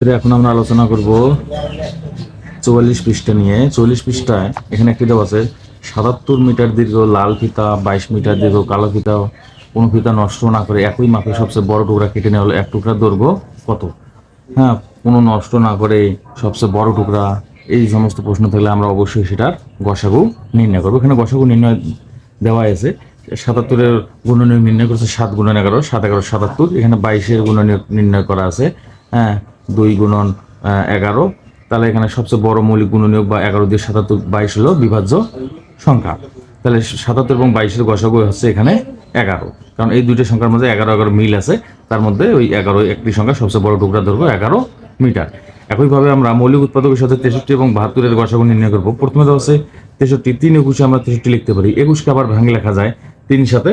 এখন আমরা আলোচনা করব 44 পৃষ্ঠা নিয়ে। 44 পৃষ্ঠায় এখানে একটি দেওয়া আছে 77 মিটার দীর্ঘ লাল ফিতা, 22 মিটার দীর্ঘ কালো ফিতা, কোনো ফিতা নষ্ট না করে একই মাপে সবচেয়ে বড় টুকরা কেটে নেওয়া হলো। এক টুকরার দৈর্ঘ্য কত? হ্যাঁ, কোনো নষ্ট না করে সবচেয়ে বড় টুকরা, এই সমস্ত প্রশ্ন থাকলে আমরা অবশ্যই সেটার গসাগু নির্ণয় করবো। এখানে গসাগু নির্ণয় দেওয়া আছে। 77-এর গুণনীয়ক নির্ণয় করেছে 7 গুণন 11, 7 11 77। এখানে 22-এর গুণনীয়ক নির্ণয় করা আছে 2 গুণন 11। তাহলে এখানে সবচেয়ে বড় মৌলিক গুণনীয়ক বা 11 দিয়ে 77 22 হলো বিভাজ্য সংখ্যা। তাহলে 77 এবং 22-এর গসাগু হচ্ছে এখানে 11, কারণ এই দুইটা সংখ্যার মধ্যে 11 11 মিল আছে। তার মধ্যে ওই 11 একটি সংখ্যা, সবচেয়ে বড় টুকরা দৈর্ঘ্য 11 মিটার। একইভাবে আমরা মৌলিক উৎপাদকের সাথে 63 এবং 72-এর গসাগু নির্ণয় করব। প্রথমে তো হচ্ছে 63, 3 21 আমরা 63 লিখতে পারি। 21কে আবার ভাঙে লেখা যায় 3 সাথে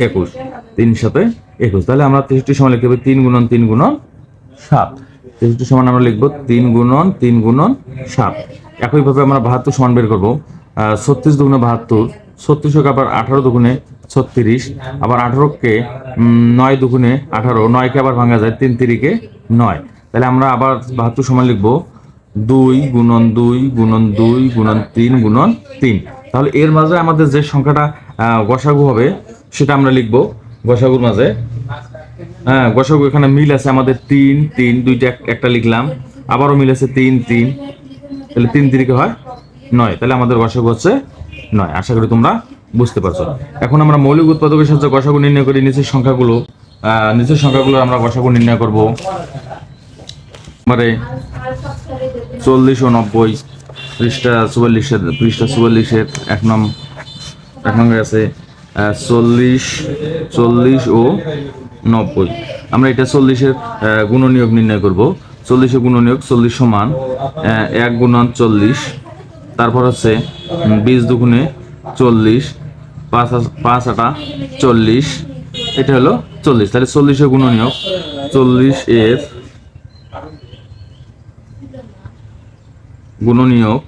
21, 3 সাথে 21। তাহলে আমরা 63 সমান লিখতে পারি 3 গুণন 3 গুণন 7। 63 সমান আমরা লিখবো 3 গুণন 3 গুণন 7। একইভাবে আমরা 72 সমান বের করবো। 36 দুগুণে 72, 36কে আবার 18 দুগুণে 36, আবার 18কে 9 দুগুণে 18, 9কে আবার ভাঙা যায় 3 3-কে 9। তাহলে আমরা আবার 72 সমান লিখবো 2 গুণন 2 গুণন 2 গুণন 3 গুণন 3। তাহলে এর মাঝে আমাদের যে সংখ্যাটা গসাগু হবে সেটা আমরা লিখবো গসাগুর মাঝে। গসাগু এখানে মিল আছে আমাদের 3 3, দুইটা একটা লিখলাম, আবারও মিল আছে 3 3, তাহলে 3 3-কে হয় 9। তাহলে আমাদের গসাগু হচ্ছে 9। আশা করি তোমরা বুঝতে পারছো। এখন আমরা মৌলিক উৎপাদকের সাথে গসাগু নির্ণয় করি। নিচের সংখ্যাগুলো আমরা গসাগু নির্ণয় করব। মানে 40 ও 90, পৃষ্ঠা 44-এর 1 নম্বরে আছে 40 ও 90। আমরা এটা 40-এর গুণনীয়ক নির্ণয় করব। 40-এর গুণনীয়ক 40 সমান 1 গুণন 40, তারপর হচ্ছে 20 দুগুণে 40, 5 8 40, এটা হলো 40। তাহলে 40-এর গুণনীয়ক 40-এর গুণনীয়ক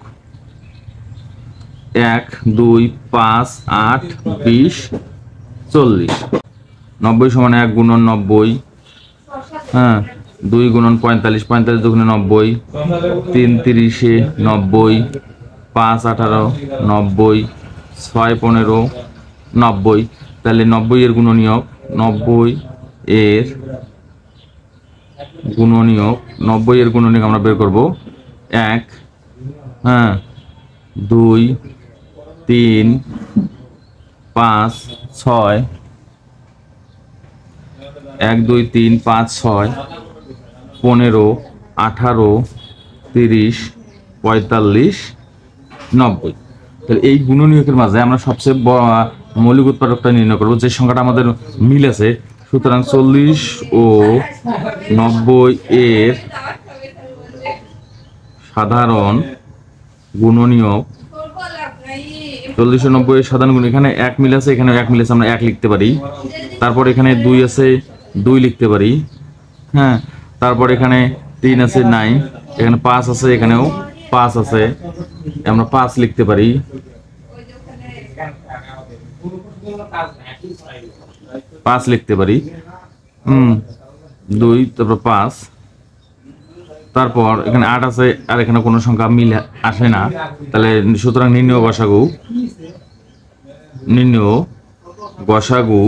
1 2 5 8 20 40। 90 সমান 1 গুণন 90, 2 গুণন 45, 45 দুগুণে 90, 3 30-এ 90, 5 18 90, 6 15 90। তাহলে 90-এর গুণনীয়ক 90-এর গুণনীয়ক আমরা বের করব 1 2 3 5 6, 1 2 3 5 6 15 18 30 45 90। তাহলে এই গুণনীয়কের মাঝে আমরা সবচেয়ে মৌলিক উৎপাদকটা নির্ণয় করবো, যে সংখ্যাটা আমাদের মিল আছে। সুতরাং 40 ও 90 এর সাধারণ গুণনীয়ক, 40 ও 90 এর সাধারণ গুণ, এখানে 1 মিল আছে, এখানে 1 মিল আছে, আমরা 1 লিখতে পারি। তারপর এখানে 2 আছে, 2 লিখতে পারি। তারপর এখানে 3 আছে 9, এখানে 5 আছে, এখানেও 5 আছে, আমরা 5 লিখতে পারি। দুই, তারপর 5, তারপর এখানে 8 আছে, আর এখানে কোনো সংখ্যা মিল আসে না। তাহলে সুতরাং নির্ণয় গসাগু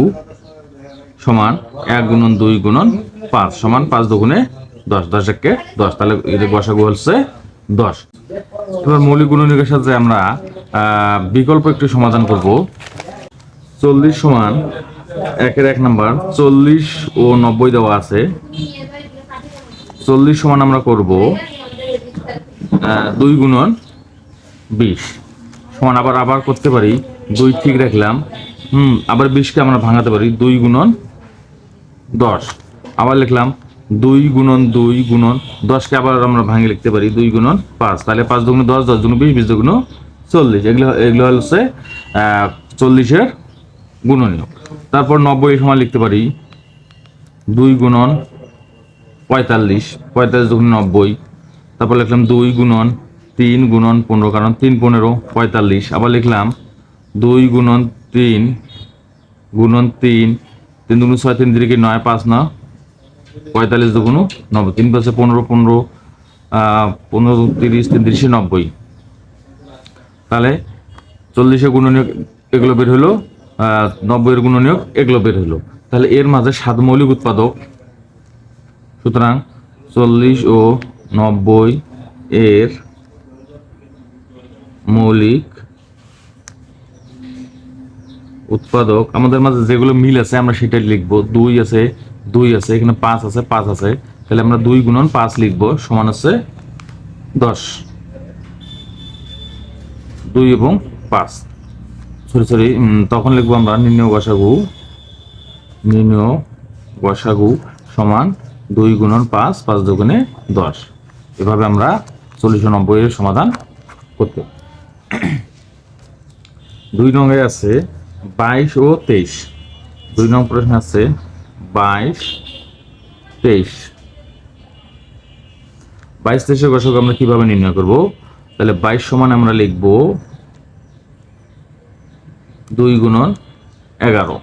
সমান 1 গুণন 2 গুণন 5 সমান 5 দুগুণে 10, 10 1-কে 10। তাহলে এর গসাগু হচ্ছে 10। এবার মৌলিক গুণনীয়কের সাথে আমরা বিকল্প একটু সমাধান করব। 40 সমান 1 নম্বর 40 ও 90 দেওয়া আছে। 40 সমান আমরা করব 2 গুণন 20 সমান, আবার করতে পারি 2 ঠিক রাখলাম, আবার 20-কে আমরা ভাঙাতে পারি 2 গুণন 10, আবার লিখলাম 2 গুণন 2 গুণন 10-কে আবার আমরা ভাঙে লিখতে পারি 2 গুণন 5। তাহলে 5 দুগুণ 10, 10 দুগুণ 20, 20 দুগুণ 40। এগুলো হচ্ছে 40-এর গুণনীয়ক। তারপর 90 সমান লিখতে পারি 2 গুণন 45, 45 দুগুণ 90। তারপর লিখলাম 2 গুণন 3 গুণন 15, কারণ 3 15 45। আবার লিখলাম 2 গুণন 3 গুণন 3, 3 দুগুণ 6, 3 3-কে 9, 5 9 45 দুগুণ 90, 3 পাঁচে 15, 15 15 30, 3 30 90। তাহলে 40-এর গুণনীয়ক এগুলো বের হলো, 90-এর গুণনীয়ক এগুলো বের হলো। তাহলে এর মাঝে 7 মৌলিক উৎপাদক। সুতরাং 40 ও 90 এর মৌলিক উৎপাদক আমাদের মাঝে যেগুলো মিল আছে আমরা সেটাই লিখবো। 2 আছে, 2 আছে, এখানে 5 আছে, 5 আছে, তাহলে আমরা 2 গুণন 5 লিখবো, সমান হচ্ছে 10। 2 এবং 5, সরি তখন লিখবো আমরা নির্ণয় গসাগু সমান 2 গুণন 5, 5 দুগুণে 10। এভাবে আমরা 40 ও 90 এর সমাধান করতে। 2 নং আছে 22 ও 23। 2 নং প্রশ্ন আছে 22, 23। 22, 23 এর গসাগু আমরা কিভাবে নির্ণয় করব? তাহলে 22 সমান আমরা লিখব 2 গুণন 11,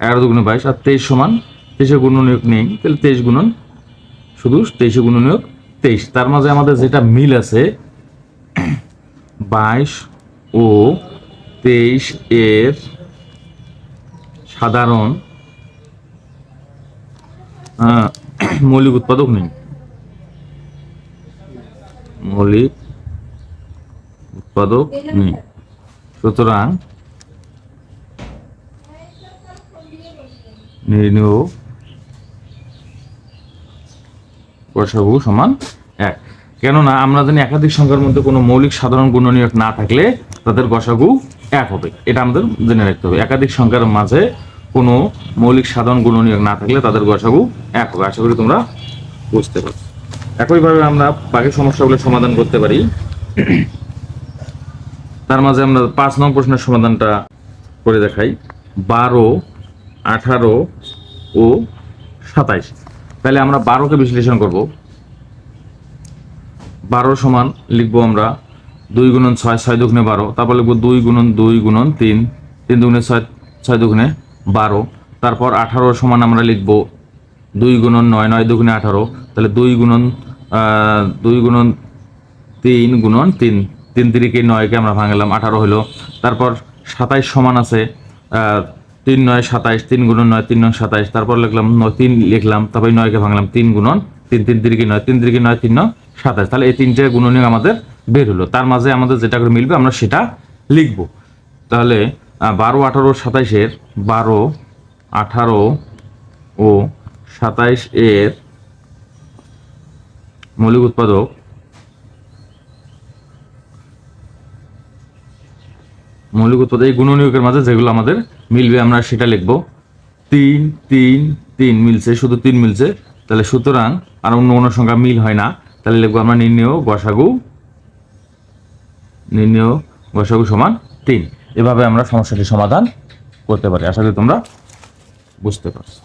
11 দুগুণে 22। আর 23 সমান 23 এর গুণনীয়ক নেই, তাহলে 23 গুণন, শুধু 23 এর গুণনীয়ক 23। তার মাঝে আমাদের যেটা মিল আছে 22 ও 23 এর সাধারণ মৌলিক উৎপাদক নেই। মৌলিক উৎপাদক নেই, সুতরাং নির্ণয় গসাগু সমান 1। কেননা আমরা জানি একাধিক সংখ্যার মধ্যে কোনো মৌলিক সাধারণ গুণনীয়ক না থাকলে তাদের গসাগু 1 হবে। এটা আমাদের জেনে রাখতে হবে। একাধিক সংখ্যার মাঝে কোনো মৌলিক সাধারণ গুণনীয়ক না থাকলে তাদের গসাগু 1 হবে। আশা করি তোমরা বুঝতে পারছো। একইভাবে আমরা বাকি সমস্যাগুলো সমাধান করতে পারি। তার মাঝে আমরা 5 নং প্রশ্নের সমাধানটা করে দেখাই। 12, 18 ও 27। তাহলে আমরা 12কে বিশ্লেষণ করব। 12 সমান লিখবো আমরা 2 গুণন 6, 6 দুগুণে 12। তারপর লিখবো 2 গুণন 2 গুণন 3, 3 দুগুণে 6, 6 দুগুণে 12। তারপর 18 সমান আমরা লিখবো 2 গুণন 9, 9 দুগুণে 18। তাহলে 2 গুণন 3 গুণন 3, 3 3কে 9কে আমরা ভাঙলাম, 18 হলো। তারপর 27 সমান আছে 3 9 27, 3 গুণন 9, 3 9 27। তারপর লিখলাম 3 লিখলাম, তারপর 9কে ভাঙলাম, 3 গুণন 3, 3 3কে 9, 3 3কে 9, 3 9 27। তাহলে এই তিনটে গুণনীয়ক আমাদের বের হলো। তার মাঝে আমাদের যেটা করে মিলবে আমরা সেটা লিখব। তাহলে 12, 18, 27 এর 12, 18 ও 27 এর মৌলিক উৎপাদক এই গুণনীয়কের মাঝে যেগুলো আমাদের মিলবে আমরা সেটা লিখব। 3 3 3 মিলছে, শুধু 3 মিলছে, তাহলে সুতরাং আর অন্য কোনো সংখ্যা মিল হয় না, তাহলে লিখবো আমরা নির্ণয় গসাগু সমান 3। এভাবে আমরা সমস্যাটি সমাধান করতে পারি। আশা করি তোমরা বুঝতে পারছো।